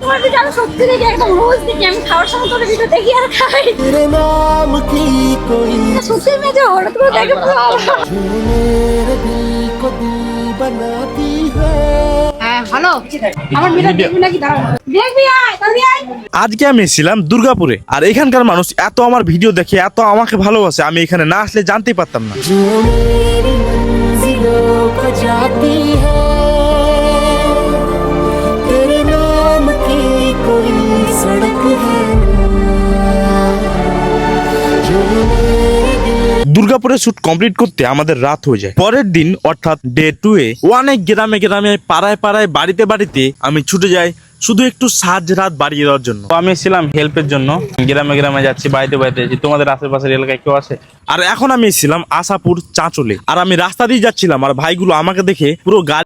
তোমার ভিডিও আমি সত্যি দেখি, একদম রোজ দেখি। আমি খাওয়ার সময় তোর ভিডিও দেখি আর খাই। সত্যি মেজো ওরা তো দেখে পুরো। হ্যাঁ ভালো, আমার ভিডিও দেখবি নাকি? দাঁড়া দেখবি, আয় তাড়াতাড়ি আয়। আজকে আমি এসেছিলাম দুর্গাপুরে, আর এখানকার মানুষ এত আমার ভিডিও দেখে, এত আমাকে ভালোবাসে, আমি এখানে না আসলে জানতেই পারতাম না। দুর্গাপুরে শুট কমপ্লিট করতে আমাদের রাত হয়ে যায়। পরের দিন অর্থাৎ ডে 2 এ অনেক গ্রামে গ্রামে, পাড়ায় পাড়ায়, বাড়িতে বাড়িতে আমি ছুটে যাই শুধু একটু সাজ রাত বাড়িয়ে দেওয়ার জন্য। তো আমি ছিলাম হেল্পের জন্য, গ্রামে গ্রামে যাচ্ছি, বাড়িতে বাড়িতে যাচ্ছি। তোমাদের আশেপাশের এলাকায় কেউ আছে? আর এখন আমি ছিলাম আশাপুর চাঁচলে, আর আমি রাস্তা দিয়ে যাচ্ছিলাম, আর ভাইগুলো আমাকে দেখে পুরো গাড়ি